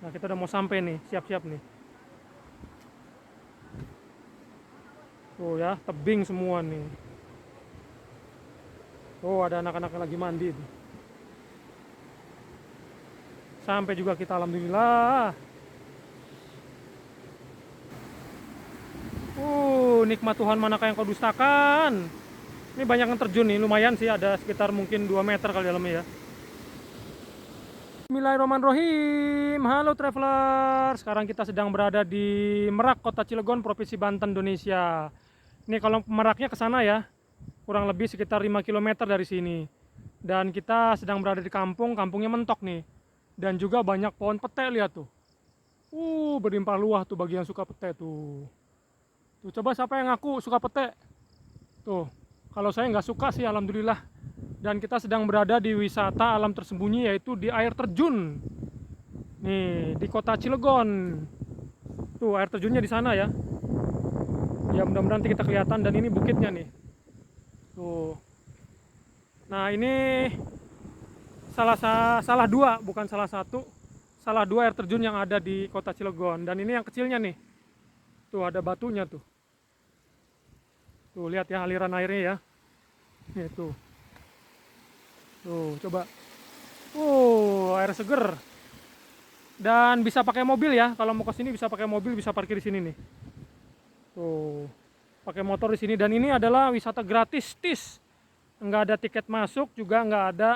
Nah, kita udah mau sampai nih, siap-siap nih. Tuh ya, tebing semua nih. Oh, ada anak-anak lagi mandi tuh. Sampai juga kita, alhamdulillah. Nikmat Tuhan manakah yang kau dustakan. Ini banyak yang terjun nih, lumayan sih, ada sekitar mungkin 2 meter kali dalamnya ya. Bismillahirrahmanirrahim. Halo traveler. Sekarang kita sedang berada di Merak, Kota Cilegon, Provinsi Banten, Indonesia. Ini kalau Meraknya ke sana ya, kurang lebih sekitar 5 kilometer dari sini. Dan kita sedang berada di kampung, kampungnya mentok nih. Dan juga banyak pohon pete, lihat tuh. Berlimpah luah tuh bagi yang suka pete tuh. Tuh, coba siapa yang ngaku suka pete? Tuh, kalau saya nggak suka sih, alhamdulillah. Dan kita sedang berada di wisata alam tersembunyi, yaitu di air terjun. Nih, di kota Cilegon. Tuh, air terjunnya di sana ya. Ya, mudah-mudahan nanti kita kelihatan, dan ini bukitnya nih. Tuh. Nah, ini salah dua, bukan salah satu. Salah dua air terjun yang ada di kota Cilegon. Dan ini yang kecilnya nih. Tuh, ada batunya tuh. Tuh, lihat ya aliran airnya ya. Nih, tuh. Tuh, coba. Air seger. Dan bisa pakai mobil ya. Kalau mau ke sini bisa pakai mobil, bisa parkir di sini nih. Tuh. Pakai motor di sini, dan ini adalah wisata gratis, tis. Enggak ada tiket masuk, juga enggak ada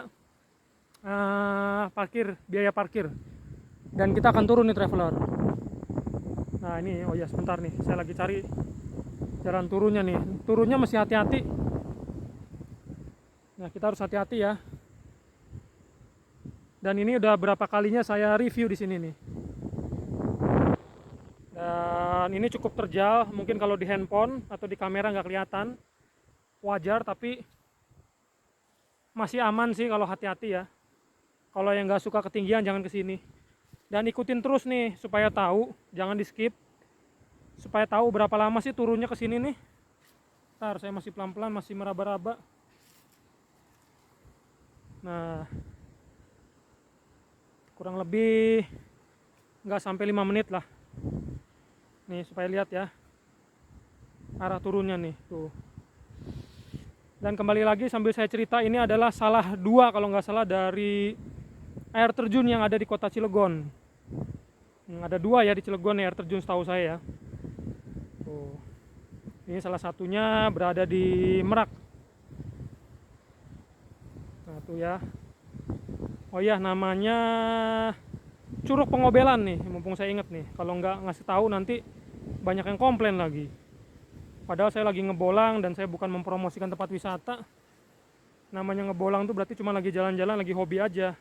biaya parkir. Dan kita akan turun nih traveler. Nah, ini, oh ya sebentar nih, saya lagi cari jalan turunnya nih. Turunnya mesti hati-hati. Nah, kita harus hati-hati ya. Dan ini udah berapa kalinya saya review di sini nih. Dan ini cukup terjal, mungkin kalau di handphone atau di kamera nggak kelihatan, wajar, tapi masih aman sih kalau hati-hati ya. Kalau yang nggak suka ketinggian jangan kesini. Dan ikutin terus nih supaya tahu, jangan di skip. Supaya tahu berapa lama sih turunnya ke sini nih. Ntar saya masih pelan-pelan, masih meraba-raba. Nah, kurang lebih nggak sampai 5 menit lah. Nih supaya lihat ya arah turunnya nih tuh. Dan kembali lagi sambil saya cerita, ini adalah salah dua kalau nggak salah dari air terjun yang ada di kota Cilegon. Ada dua ya di Cilegon air terjun setahu saya ya. Tuh. Ini salah satunya berada di Merak. Nah tuh ya. Oh ya, namanya Curug Pengobelan nih, mumpung saya inget nih. Kalau nggak ngasih tahu nanti banyak yang komplain lagi. Padahal saya lagi ngebolang dan saya bukan mempromosikan tempat wisata. Namanya ngebolang tuh berarti cuma lagi jalan-jalan, lagi hobi aja.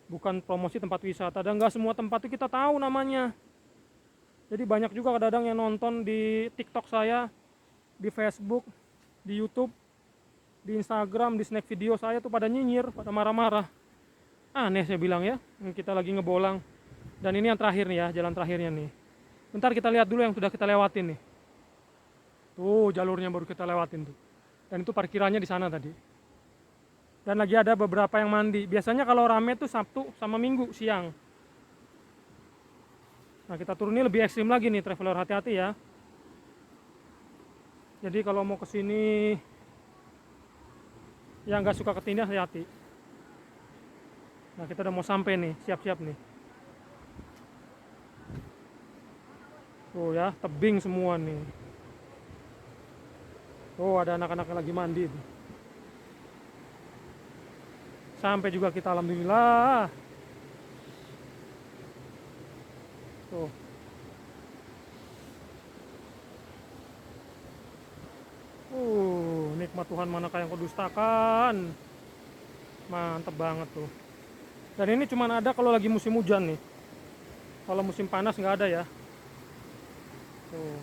Bukan promosi tempat wisata. Dan nggak semua tempat itu kita tahu namanya. Jadi banyak juga kadang-kadang yang nonton di TikTok saya, di Facebook, di YouTube, di Instagram, di snack video saya tuh pada nyinyir, pada marah-marah. Aneh saya bilang ya, kita lagi ngebolang. Dan ini yang terakhir nih ya, jalan terakhirnya nih. Bentar kita lihat dulu yang sudah kita lewatin nih. Tuh jalurnya baru kita lewatin tuh. Dan itu parkirannya di sana tadi. Dan lagi ada beberapa yang mandi. Biasanya kalau rame tuh Sabtu sama Minggu siang. Nah, kita turun ini lebih ekstrim lagi nih traveler, hati-hati ya. Jadi kalau mau kesini yang nggak suka ketindihan, hati-hati. Nah, kita udah mau sampai nih, siap-siap nih. Tuh ya, tebing semua nih. Tuh ada anak-anak lagi mandi tuh. Sampai juga kita, alhamdulillah. Tuh. Nikmat Tuhan manakah yang kau dustakan. Mantep banget tuh. Dan ini cuma ada kalau lagi musim hujan nih. Kalau musim panas nggak ada ya. Tuh.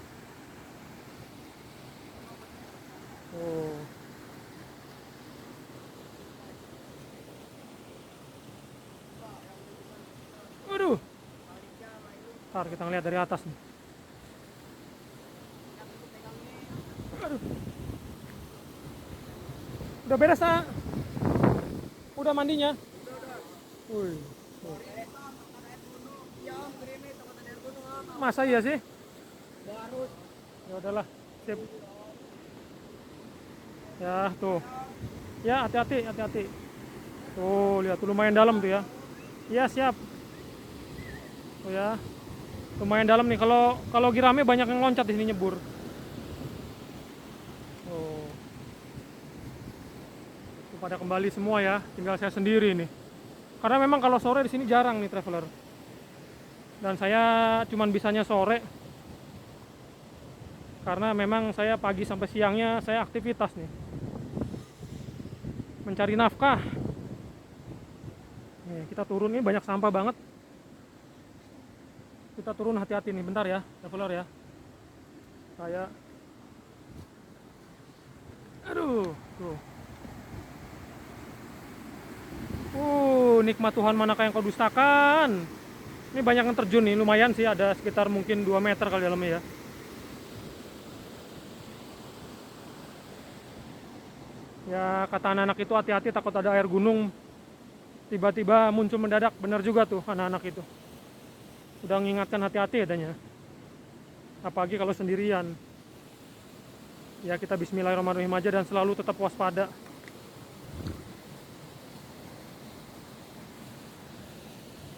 Tuh. Waduh. Ntar kita ngeliat dari atas nih. Aduh. Udah beres, ah? Udah mandinya? Wih. Masa iya sih? Nggak harus. Ya udahlah. Sip. Ya, tuh. Ya, hati-hati, hati-hati. Tuh, lihat tuh lumayan dalam tuh ya. Iya, siap. Tuh ya. Lumayan dalam nih. Kalau kalau girame banyak yang loncat di sini nyebur. Tuh. Tuh pada kembali semua ya. Tinggal saya sendiri nih. Karena memang kalau sore di sini jarang nih traveler. Dan saya cuman bisanya sore. Karena memang saya pagi sampai siangnya saya aktivitas nih. Mencari nafkah. Nih, kita turun nih banyak sampah banget. Kita turun hati-hati nih, bentar ya, traveler ya. Saya aduh, tuh. Nikmat Tuhan manakah yang kau dustakan. Ini banyak yang terjun nih, lumayan sih ada sekitar mungkin 2 meter kali dalamnya ya. Ya kata anak-anak itu hati-hati takut ada air gunung tiba-tiba muncul mendadak, benar juga tuh anak-anak itu. Udah mengingatkan hati-hati adanya. Apalagi kalau sendirian. Ya kita bismillahirrahmanirrahim aja dan selalu tetap waspada.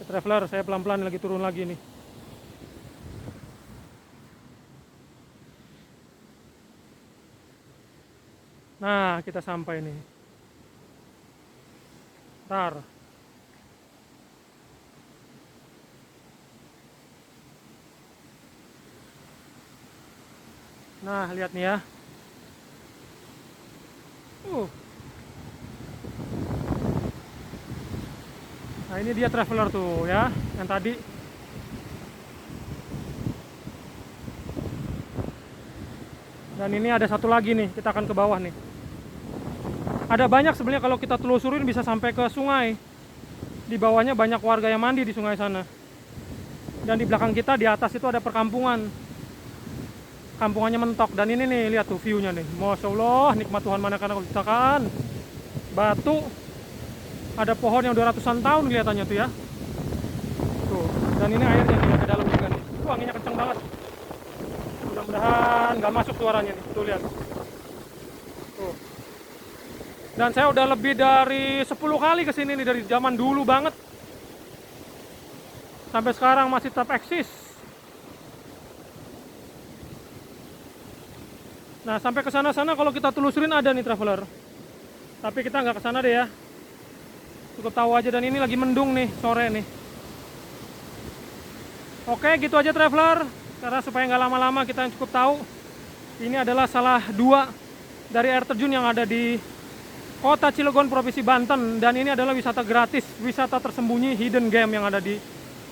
Traveler, saya pelan-pelan lagi turun lagi nih. Nah, kita sampai nih. Ntar. Nah, lihat nih ya. Nah, ini dia traveler tuh ya, yang tadi. Dan ini ada satu lagi nih, kita akan ke bawah nih. Ada banyak sebenarnya kalau kita telusurin bisa sampai ke sungai. Di bawahnya banyak warga yang mandi di sungai sana. Dan di belakang kita di atas itu ada perkampungan. Kampungannya mentok. Dan ini nih, lihat tuh view-nya nih. Masya Allah, nikmat Tuhan manakah yang kau ciptakan. Batu. Ada pohon yang 200-an tahun kelihatannya tuh ya. Tuh. Dan ini airnya nih ke dalam juga nih. Tuh anginnya kenceng banget. Mudah-mudahan nggak masuk suaranya nih. Tuh lihat. Tuh. Dan saya udah lebih dari 10 kali kesini nih dari zaman dulu banget. Sampai sekarang masih tetap eksis. Nah, sampai ke sana-sana kalau kita telusurin ada nih traveler. Tapi kita nggak ke sana deh ya. Cukup tahu aja, dan ini lagi mendung nih sore nih. Oke, gitu aja traveler. Karena supaya nggak lama-lama kita cukup tahu. Ini adalah salah dua dari air terjun yang ada di Kota Cilegon, Provinsi Banten. Dan ini adalah wisata gratis, wisata tersembunyi hidden game yang ada di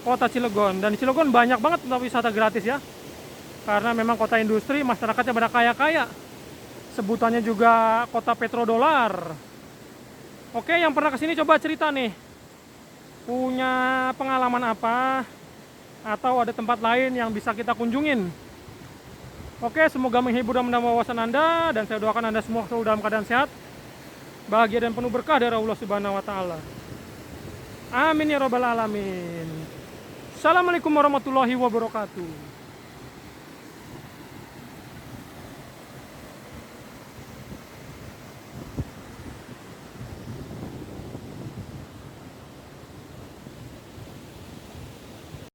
Kota Cilegon. Dan di Cilegon banyak banget wisata gratis ya. Karena memang kota industri, masyarakatnya pada kaya-kaya. Sebutannya juga kota petrodolar. Oke, yang pernah kesini coba cerita nih. Punya pengalaman apa? Atau ada tempat lain yang bisa kita kunjungin? Oke, semoga menghibur dan menambah wawasan Anda. Dan saya doakan Anda semua selalu dalam keadaan sehat, bahagia dan penuh berkah dari Allah Subhanahu wa Ta'ala. Amin ya Rabbal 'Alamin. Assalamualaikum warahmatullahi wabarakatuh.